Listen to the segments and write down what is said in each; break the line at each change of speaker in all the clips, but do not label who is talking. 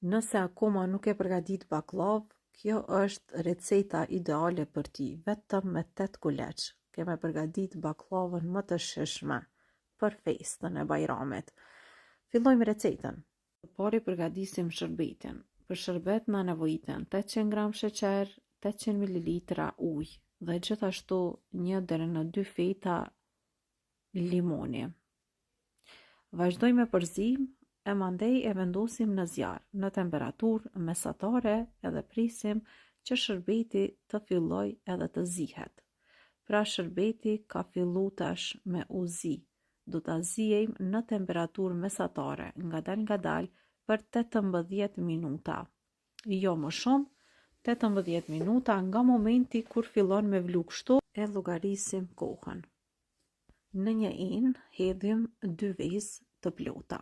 Nëse akoma nuk e përgatit bakllavë, kjo është receta ideale për ti, vetëm me 8 kuleç. Keme përgatit baklavën më të shishme për festën e Bajramit. Fillojmë recetën. Së pari përgatisim shërbetin. Për shërbet na nevojiten 800 gram sheqer, 800 ml ujë dhe gjithashtu 1 deri në 2 feta limoni. Vazhdojmë me përzim e mandej e vendosim në zjarr, në temperaturë mesatare edhe prisim që shërbeti të filloj edhe të zihet. Pra shërbeti ka fillu tash me u zi. Do ta zijejmë në temperaturë mesatare, ngadal për 18 minuta. Jo më shumë, 18 minuta nga momenti kur fillon me vlu kështu e llogarisim kohën. Në një enë hedhim 2 vezë të plota.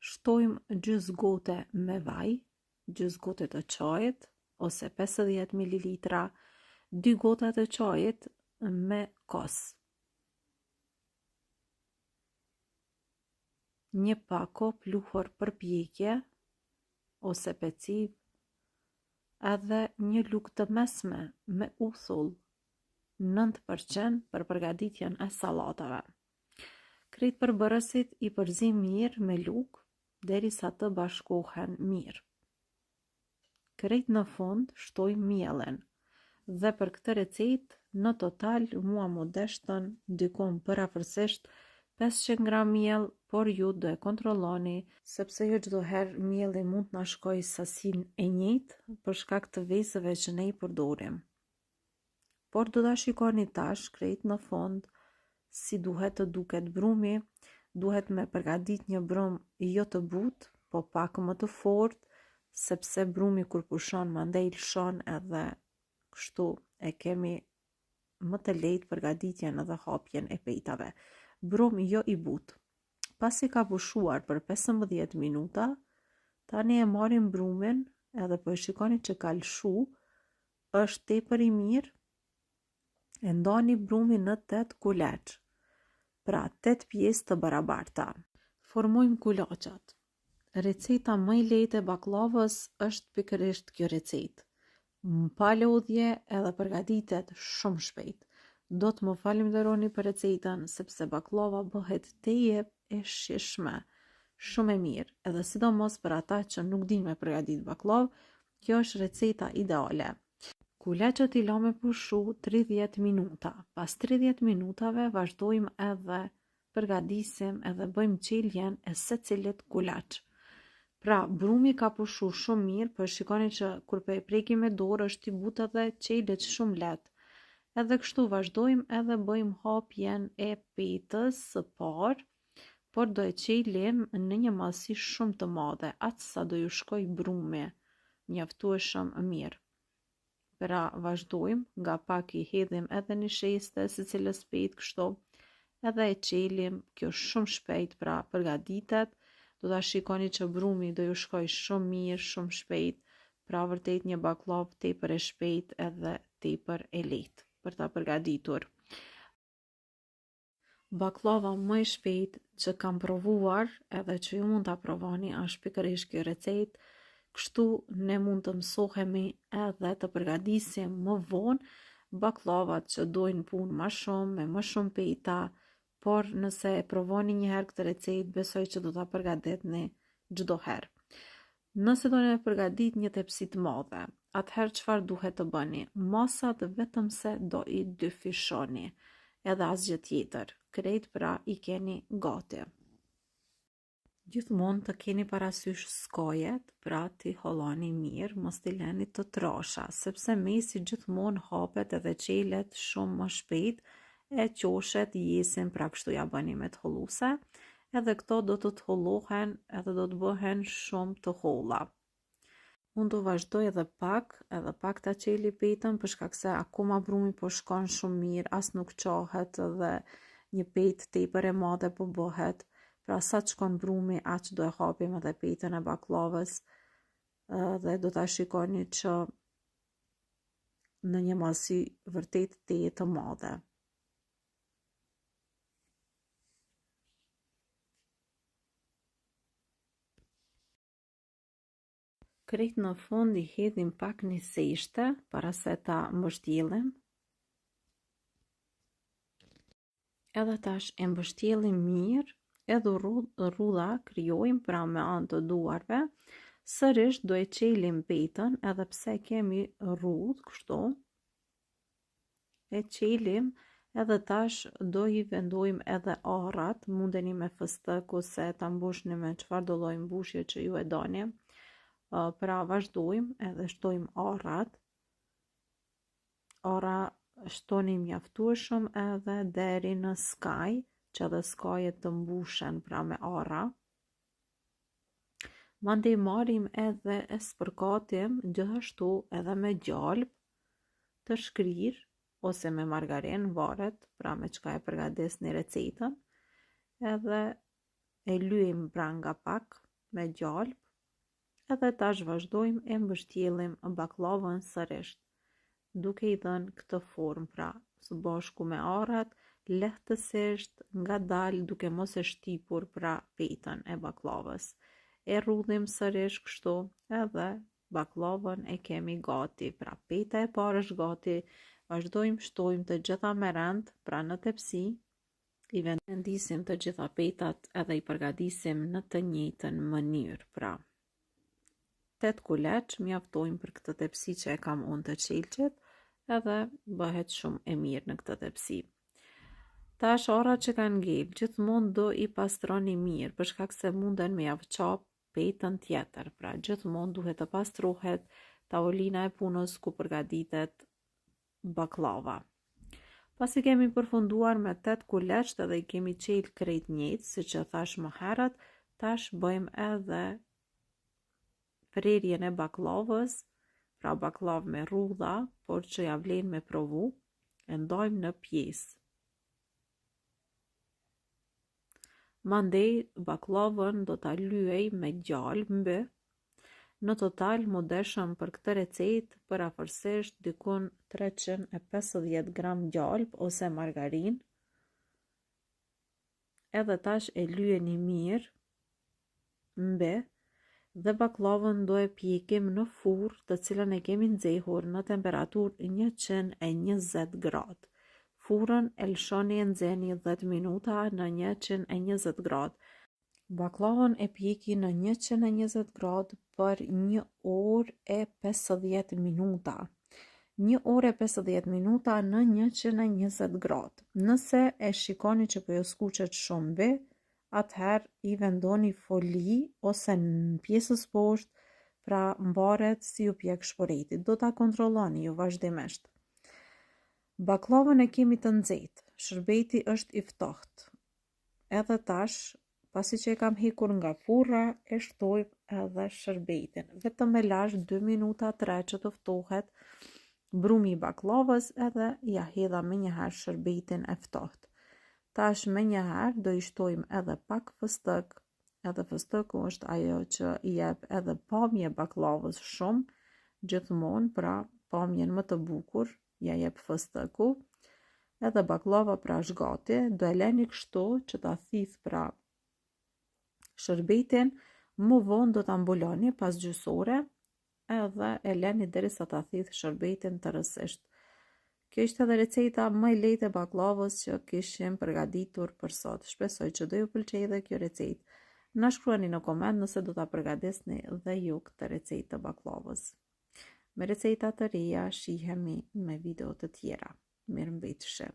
Shtojmë gjys gote me vaj, gjys gote të çajit ose 50 ml, 2 gota të çajit me kos. Një pako pluhur për pjekje ose peciv, edhe një lugë të mesme me uthull 9% për përgatitjen e sallatave. Krejt përbërësit i përzim mirë me lugë derisa të bashkohen mirë. Krejt në fund shtojmë mielin dhe për këtë recetë në total mua më deshtën dikon përafërsisht 500 gram miell, por ju do e kontrolloni sepse jo çdo herë mielli mund të na shkojë sasinë e njëjtë për shkak të vezëve që ne i përdorim. Por do ta shikoni tash krejt në fund si duhet të duket brumi. Duhet me përgatit një brum jo të butë, po pak më të fortë, sepse brumi kur pushon mandej lshon edhe kështu e kemi më të lehtë përgatitjen edhe hapjen e pejtave. Brum jo i butë. Pasi ka pushuar për 15 minuta, tani e marrim brumin edhe po e shikoni që ka lshu, është tepër i mirë, e ndani brumin në 8 kuleç. Pra 8 pjesë të barabarta. Formojmë kulaçat. Receta më e lehtë e baklavës është pikërisht kjo recetë. Pa lodhje edhe përgatitet shumë shpejt. Do të më falenderoni për recetën sepse baklava bëhet teje e shishme, shumë e mirë, edhe sidomos për ata që nuk dinë me përgatit baklavë, kjo është receta ideale. Kuleçët i lëmë pushu 30 minuta. Pas 30 minutave vazhdojmë edhe përgatisim edhe bëjmë qeljen e secilit kuleç. Pra brumi ka pushu shumë mirë, por shikoni që kur po e prekim me dorë është i butë edhe qelet shumë lehtë. Edhe kështu vazhdojmë edhe bëjmë hapjen e petës së parë, por do e qelim në një mallësi shumë të madhe, aq sa do ju shkoj brumi, mjaftueshëm mirë. Pra vazhdojmë, nga pak i hedhim edhe një sheste se cilës petë kështu, edhe e qelim kjo shumë shpejt, pra përgatitet, do ta shikoni që brumi do ju shkoj shumë mirë, shumë shpejt, pra vërtet një baklavë tepër e shpejt edhe tepër e lehtë për ta përgatitur. Baklava më e shpejt që kam provuar edhe që ju mund ta provoni është pikërisht kjo recetë. Kështu ne mund të mësohemi edhe të përgatisim më vonë baklavat që dojnë punë më shumë, me më shumë pejta, por nëse e provoni një herë këtë recetë, besoj që do ta përgatitni çdo herë. Nëse doni të përgatit një tepsi të madhe, atëherë çfarë duhet të bëni? Masat vetëm se do i dyfishoni, edhe asgjë tjetër. Krejt pra i keni gati. Gjithmonë të keni parasysh skojet, pra t'i hollani mirë, mos t'i leni të trasha, sepse mesi gjithmonë hapet edhe qelet shumë më shpejt, e qoshet jesin pra kështu ja bëni me t'holluse, edhe këto do të t'hollohen edhe do të bëhen shumë të holla. Unë do vazhdoj edhe pak ta qeli petën për shkak se akoma brumi po shkon shumë mirë, as nuk qohet edhe një petë tepër e madhe po bëhet. Pra sa të shkon brumi, aq do e hapim edhe petën e baklavës dhe do ta shikoni që në një mallësi vërtet të madhe. Krejt në fund I hedhim pak një seshte para se ta mbështjellim. Edhe tash e mbështjellim mirë, edhe rrudha krijojmë pra me anë të duarve. Sërish do e çelim petën, edhe pse kemi rrudhë kështu. E çelim edhe tash do I vendojmë edhe arrat, mundeni me fëstëk ose ta mbushni me çfarë do lloj mbushje që ju e doni. Pra vazhdojmë edhe shtojmë arrat. Arra shtoni mjaftueshëm edhe deri në skaj, që edhe skajet të mbushen pra me arra. Mandej marrim edhe e spërkatim gjithashtu edhe me gjalp të shkrir ose me margarin, varet pra me çka e përgatesni recetën. Edhe e lyejmë pra nga pak me gjalp. Edhe tash vazhdojmë e mbështjellim baklavën sërish, duke I dhënë këtë formë pra së bashku me arrat, lehtësisht ngadalë duke mos e shtypur pra petën e baklavës. E rrudhim sërish kështu edhe baklavën e kemi gati, pra peta e parë është gati. Vazhdojmë shtojmë të gjitha me rend pra në tepsi. I vendisim të gjitha petat edhe I përgatisim në të njëjtën mënyrë pra. 8 kuleç mjaftojnë për këtë tepsi që e kam unë të qelqet, edhe bëhet shumë e mirë në këtë tepsi. Tash arrat që kanë ngel, gjithmonë do I pastroni mirë, për shkak se munden me javçap petën tjetër, pra gjithmonë duhet të pastrohet tavolina e punës ku përgatitet baklava. Pasi kemi përfunduar me 8 kuleç edhe I kemi qel krejt njëjtë, siç e thash më herët, tash bëjmë edhe prerjen e baklavës, pra baklavë me rrudha, por që ja vlen me provu, e ndajmë në pjesë. Mandej baklavën do ta lyej me gjalp mby. Në total mu deshëm për këtë recetë përafërsisht dikun 350 gram gjalp ose margarin. Edhe tash e lyeni mirë mby. Dhe baklavën do e pjekim në furrë të cilën e kemi nxehur në temperaturë 120 gradë. Furrën e lëshoni e nxehni 10 minuta në 120 gradë. Baklavën e pjeki në 120 gradë për 1 orë e 50 minuta. 1 orë e 50 minuta në 120 gradë. Nëse e shikoni që po ju skuqet shumë mby, atëherë I vendoni foli ose në pjesës poshtë, pra mbaret si ju pjek shpëreti. Do ta kontrolloni ju vazhdimisht. Baklavën e kemi të nxehtë, shërbeti është I ftohtë. Edhe tash, pasi që e kam hekur nga furra, e shtojmë edhe shërbetin. Vetëm e lash 2 minuta 3 që të ftohet brumi I baklavës edhe ja hedha me njëherë shërbetin e ftohtë. Tash me njëherë do I shtojmë edhe pak fëstëk, edhe fëstëku është ajo që I jep edhe pamje baklavës shumë, gjithmonë pra pamjen më të bukur, ja jep fëstëku, edhe baklava pra është gati, do e leni kështu që ta thith pra shërbetin, më vonë do ta mbuloni pas gjysore, edhe e leni derisa ta thith shërbetin tërësisht. Kjo ishte edhe receta më e lehtë e baklavës që kishim përgatitur për sot. Shpresoj që do ju pëlqejë dhe kjo recetë. Na shkruani në koment nëse do ta përgatesni dhe ju këtë recetë të baklavës. Me receta të reja shihemi me video të tjera. Mirëmbëjtje.